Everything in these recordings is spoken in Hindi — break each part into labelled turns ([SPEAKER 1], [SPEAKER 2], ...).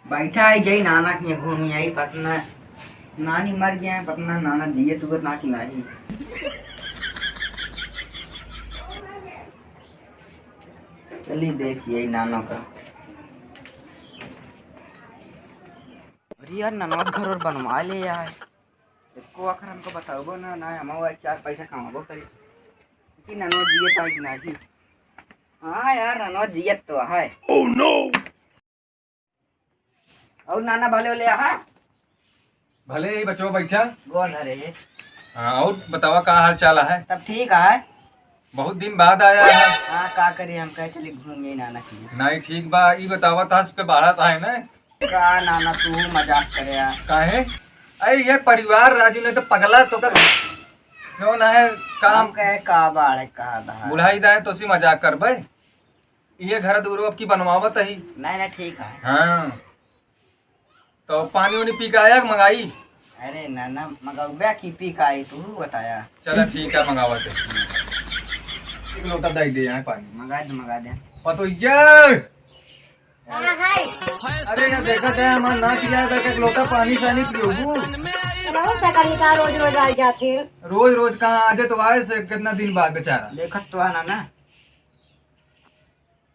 [SPEAKER 1] बैठा है जई नाना की घूमी आई पतना नानी मर गया है पतना नाना जिए तू ना की नहीं। चलिए देखिए नाना का। अरे यार नाना घर और बनवा ले यार। इसको आखिर हमको बताओ ना ना हम चार पैसा कमाबो करी कि नाना जिए तो नहीं। हाँ यार नाना जियत तो है। Oh no. और नाना भले ले हाँ
[SPEAKER 2] भले ही बच्चों बैठा।
[SPEAKER 1] गोल हरे।
[SPEAKER 2] हाँ और बतावा का हाल चाल है।
[SPEAKER 1] सब ठीक है।
[SPEAKER 2] बहुत दिन बाद आया है।
[SPEAKER 1] हाँ का करिए हम कहे चले घूमे नाना की।
[SPEAKER 2] नहीं ठीक बा ई बतावा था पे बाढ़ा था है ना।
[SPEAKER 1] का नाना तू मजाक करे यार।
[SPEAKER 2] काहे अरे ये परिवार राजू ने तो पगला तो कर क्यों ना है काम
[SPEAKER 1] कहे का बाढ़ कहा था
[SPEAKER 2] बुढ़ाई दाए तो सी मजाक कर भाई। ये घर दूर अब की बनवावत ही।
[SPEAKER 1] नहीं नहीं ठीक है।
[SPEAKER 2] हाँ तो पानी वानी पी के आया कि मंगाई।
[SPEAKER 1] अरे नाना मगौबा की पी का आई तू बताया।
[SPEAKER 2] चलो ठीक है मंगावत है। एक लोटा दे दे यहाँ पानी
[SPEAKER 1] मंगा दे
[SPEAKER 2] पतो अरे यार देखा था हमारा ना किया एक लोटा पानी शानी पियोगू।
[SPEAKER 3] रोज रोज आ जाते
[SPEAKER 2] रोज रोज कहाँ आजे तो आए से कितना दिन बाद बेचारा।
[SPEAKER 1] देखत तो है नाना।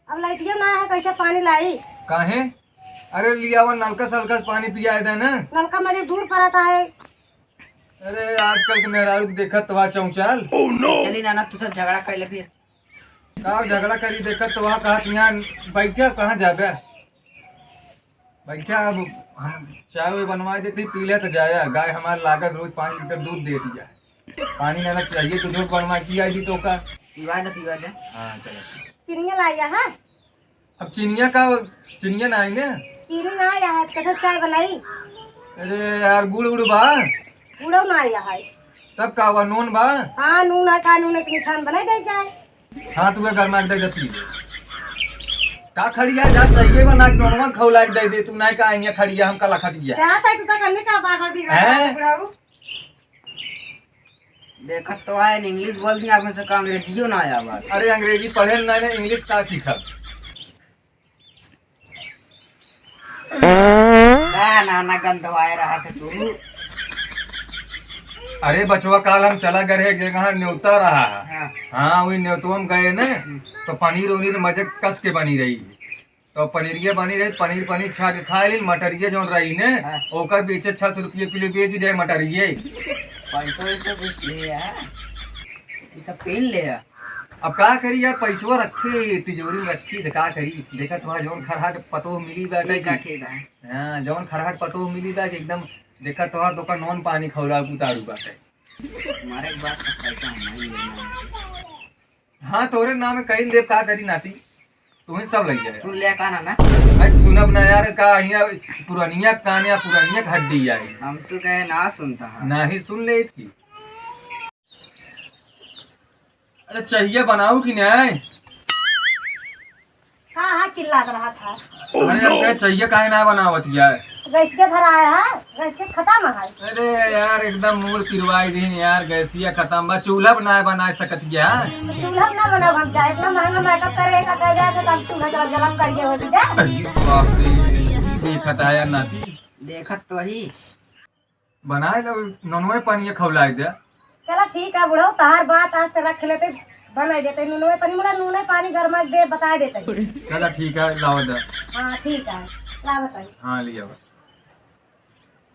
[SPEAKER 3] अब लाइटिया ना है कैसे पानी लाई।
[SPEAKER 2] काहे अरे लिया हुआ नलका सलका से पानी पिया था ना।
[SPEAKER 3] नलका मेरे दूर पड़ता है।
[SPEAKER 2] अरे आजकल के मेहरारू देखत तो चौचाल।
[SPEAKER 1] चली नाना तू सब झगड़ा कर ले फिर।
[SPEAKER 2] का झगड़ा करी देखत तो वहाँ कहा यहाँ बैठा कहाँ जाबे बैठा। अब हम चाय वाय बनवा देती पी ले तो जाया। गाय हमारे लागत रोज 5 लीटर दूध दे दिया। पानी ना चाहिए तो दूध बनवा की आई दी तो का
[SPEAKER 1] पीवा दे।
[SPEAKER 2] हाँ चलो
[SPEAKER 3] चीनिया लाया है।
[SPEAKER 2] अब चिनिया ना आई ना।
[SPEAKER 3] चीनी ना आया है कैसे चाय बनाई।
[SPEAKER 2] अरे यार गुड़ उड़ बा
[SPEAKER 3] गुड़ो ना आया है।
[SPEAKER 2] तब का हुआ नून बा।
[SPEAKER 3] हाँ नून है का नून के निशान बनाई दे चाय।
[SPEAKER 2] हाँ तू घर में दे पी ले का खड़िया जा चाहिए बना के नोनवा खौला के दे दे तू नहीं का आइया खड़िया हम कला खटिया
[SPEAKER 3] क्या था तू करने का बार
[SPEAKER 2] हैं?
[SPEAKER 3] बिगड़ा
[SPEAKER 1] देखत तो है इंग्लिश बोल दिया आपने से का अंग्रेजियो ना आया बात।
[SPEAKER 2] अरे अंग्रेजी पढ़े नहीं ना इंग्लिश का सीखब।
[SPEAKER 1] का नाना गंदवाए रहा था तू।
[SPEAKER 2] अरे बचवा काल हम चला गए एक जगह न्योता रहा।
[SPEAKER 1] हाँ।
[SPEAKER 2] हाँ वही न्योतवा में गए ना तो पनीर उनीर मजे कस के बनी रही। तो पनीरिया बनी रही पनीर छा के खा ली। मटरिया जो रही ने
[SPEAKER 1] हाँ।
[SPEAKER 2] ओकर बेचे 600 रुपये किलो बेच दे मटरिये।
[SPEAKER 1] पैसों वैसे कुछ ले यार ये सब पीन ले यार।
[SPEAKER 2] अब का करी यार पैसवा रखे तिजोरी में रखी तो का करी। देखा तुम्हारा जौन खरहाट पतो मिली बाटे
[SPEAKER 1] ठीक है।
[SPEAKER 2] हाँ जौन खरहाट पतो मिली बा एकदम देखा तुम्हारा तो का नॉन पानी खौला उतारू बाटे।
[SPEAKER 1] हमारे एक बात का पैसा होना ही है।
[SPEAKER 2] हाँ तोरे नाम में कहीं देव का करी नाती तुम्हें सब लग जाए।
[SPEAKER 1] सुन लिया का नाना।
[SPEAKER 2] अरे सुनब ना यार का यहाँ पुरानिया कान या पुरानिया हड्डी आई।
[SPEAKER 1] हम तो कहे ना सुनता है।
[SPEAKER 2] ना ही सुन ले इसकी। अरे चाहिए बनाऊ कि नहीं।
[SPEAKER 3] कहा चिल्ला रहा था।
[SPEAKER 2] अरे अब कहे चाहिए काहे ना बनावत यार।
[SPEAKER 3] गैस के भराया है गैस के खत्म है।
[SPEAKER 2] अरे यार एकदम मूड पिरवाई दिन यार गैसिया खत्म बा चूल्हा बना सकत गया।
[SPEAKER 3] चूल्हा ना बनाओ हम चाहे इतना महंगा मेकअप करे का कह जाए तब चूल्हा जला गरम करिए हो जा।
[SPEAKER 2] बाप रे देखत है यार नाती।
[SPEAKER 1] देखत तो ही
[SPEAKER 2] बनाए लो नॉनवे पानी खौलाए दे।
[SPEAKER 3] चलो ठीक है बुढ़ो तहार बात आज से रख लेते बना देते नूने पानी मुला नूने पानी गरमा दे बता देते।
[SPEAKER 2] चला ठीक है लाओ दे।
[SPEAKER 3] हाँ ठीक है ला बताइए।
[SPEAKER 2] हाँ लिया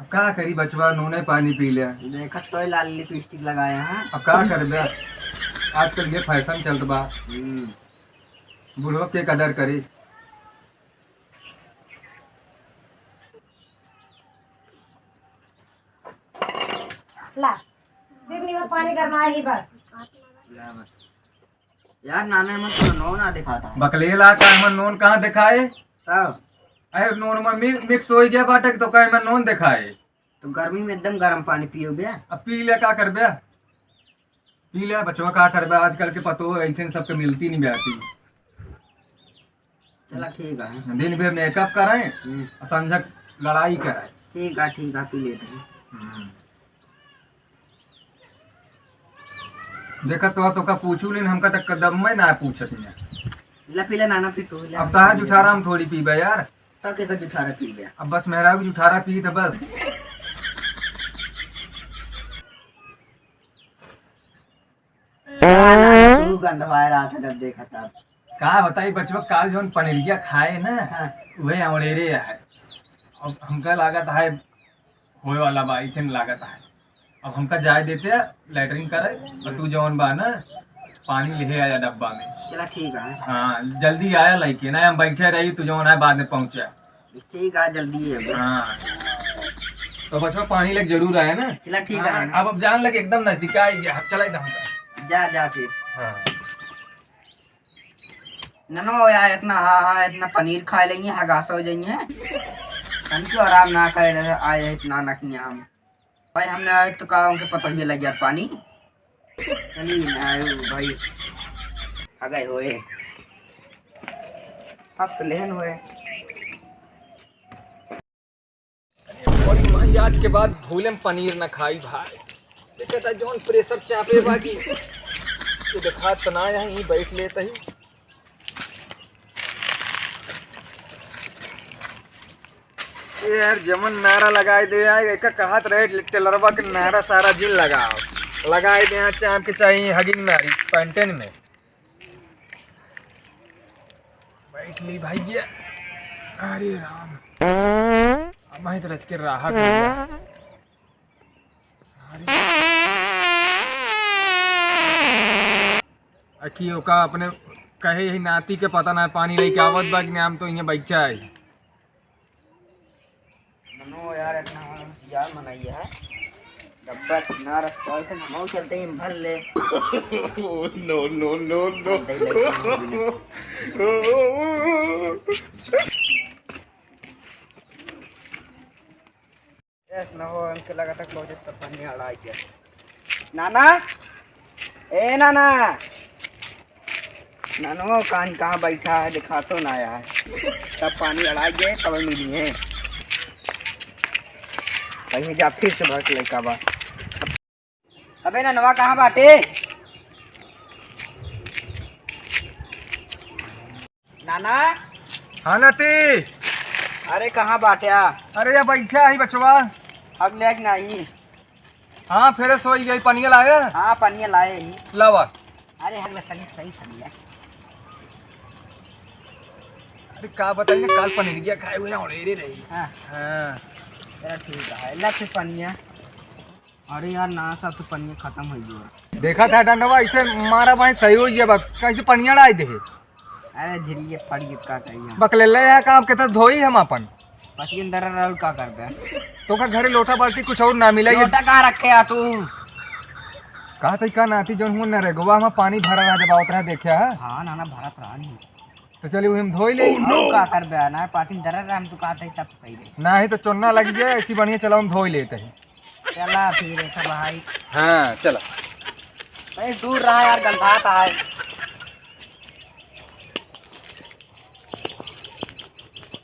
[SPEAKER 2] अब का करी बचवा नूने पानी पी लिया।
[SPEAKER 1] देखत तो ही लाल लिपस्टिक लगाया है।
[SPEAKER 2] अब का कर बे आजकल ये फैशन चलत बा बुढ़वा के कदर करी।
[SPEAKER 3] ला सिर्फ में पानी गरमाए ही बस।
[SPEAKER 1] यार नाना में तो नो ना दिखाता है।
[SPEAKER 2] बकलेला का हमन नून कहाँ दिखाए।
[SPEAKER 1] तब
[SPEAKER 2] अरे नून में मिक्स हो गया बाटे तो का हमन नून दिखाए।
[SPEAKER 1] तो गर्मी में एकदम गर्म पानी पियोगे।
[SPEAKER 2] अब पी ले का करबे पी ले बचवा का करबे आजकल के पतो ऐसे सबके मिलती नहीं बैठी।
[SPEAKER 1] चला ठीक है।
[SPEAKER 2] दिन भर मेकअप कराए संझक लड़ाई कराए।
[SPEAKER 1] ठीक है पी लेते हैं।
[SPEAKER 2] देखा तो का पूछू लेन हमका तक कदम में ना पूछत नहीं।
[SPEAKER 1] ला पीला नाना पी तो
[SPEAKER 2] अब तहार जुठारा हम थोड़ी पीबे यार
[SPEAKER 1] तक एक जुठारा पी गया।
[SPEAKER 2] अब बस मेहरा को जुठारा पी था बस।
[SPEAKER 1] तू गंधवा रहा था जब देखा था।
[SPEAKER 2] का बताई बचवा काल जौन पनीरिया खाए ना
[SPEAKER 1] हाँ।
[SPEAKER 2] वही औड़ेरे है। अब हमका लागत है होए वाला बा ऐसे में लागत है। अब हमका जाए देते लैटरिन करे और तू जौन बा ना पानी ले आया डब्बा में।
[SPEAKER 1] चला ठीक है।
[SPEAKER 2] हाँ जल्दी आया लइके ना हम बैठे रही तू जौन है बाद में पहुंचा।
[SPEAKER 1] ठीक है जल्दी है।
[SPEAKER 2] हाँ तो बचवा पानी लग जरूर आया ना।
[SPEAKER 1] चला ठीक है।
[SPEAKER 2] हाँ, अब जान लगे एकदम नजदीक आ गया चला एकदम।
[SPEAKER 1] जा जा फिर।
[SPEAKER 2] हाँ
[SPEAKER 1] ननो यार इतना इतना पनीर खा लेंगे हगास हो जाएंगे। हम क्यों आराम ना करे आए इतना नखिया हम भाई हमने आए तो कहा उनके पता ही लग गया पानी। चलिए ना आयो भाई आ गए होए अब तो लेहन हुए।
[SPEAKER 2] और आज के बाद भूले में पनीर न खाई भाई। देखता जौन प्रेशर चापे बाकी तो देखा तना यहीं बैठ लेते ही। यार जमन नारा लगाए दे एक कहत रहे टेलरवा के नारा सारा जिन लगाओ लगाए दे यहाँ चाप के चाहिए हगिंग नारी पैंटेन में बैठ ली भाई। अरे राम मैं तो रच के राहत अखी ओका अपने कहे यही नाती के पता ना पानी लेके आवत बा कि नाम तो यहाँ बैठा है।
[SPEAKER 1] ननो यार इतना यार मनाइए है डब्बा ना रखा है हम चलते ही भर ले।
[SPEAKER 2] No no no no
[SPEAKER 1] yes ना हो इनके लगा तक बहुत इसका पानी अड़ा गया। नाना ए नाना नानो कान कहाँ बैठा है दिखा तो ना आया है। सब पानी अड़ा गए तब मिली है कहीं जा फिर से भर लड़का बा। अबे ननवा कहाँ बाटे। नाना
[SPEAKER 2] हाँ नाती।
[SPEAKER 1] अरे कहाँ बाटे आ।
[SPEAKER 2] अरे यार बैठा ही बचवा।
[SPEAKER 1] अब ले नहीं।
[SPEAKER 2] हाँ फिर सोई गई पनिया लाया।
[SPEAKER 1] हाँ पनिया लाए ही
[SPEAKER 2] लावा।
[SPEAKER 1] अरे हगला सही सही सही है।
[SPEAKER 2] अरे का बताइए काल पनीरिया खाए हुए औड़ेरे रही।
[SPEAKER 1] हाँ
[SPEAKER 2] हाँ
[SPEAKER 1] चलो ठीक है ला फिर पनिया। अरे यार ना सब तो पनिया खत्म हो गया।
[SPEAKER 2] देखा था डंडवा ऐसे मारा भाई सही हो गया कैसे पनिया लाई दे।
[SPEAKER 1] अरे धीरे पड़ी का कहिए
[SPEAKER 2] बकले ले है काम के धोई हम अपन
[SPEAKER 1] पसी अंदर रहल का कर दे।
[SPEAKER 2] तो का घरे लोटा बाल्टी कुछ और ना मिला।
[SPEAKER 1] लोटा कहाँ रखे आ तू।
[SPEAKER 2] कहा था का नाती जो हूँ न रे गोवा में पानी भरा रहा जब उतना देखा है।
[SPEAKER 1] हाँ नाना भरत रहा नहीं
[SPEAKER 2] तो चलिए हम धोई ले।
[SPEAKER 1] का कर बे ना पाती दर हम तो कहते सब सही रे
[SPEAKER 2] ना ही तो चोन्ना लग गया ऐसी बढ़िया चलो हम धोई लेते हैं।
[SPEAKER 1] चला फिर ऐसा भाई।
[SPEAKER 2] हाँ चलो
[SPEAKER 1] दूर रहा यार गंधाता है।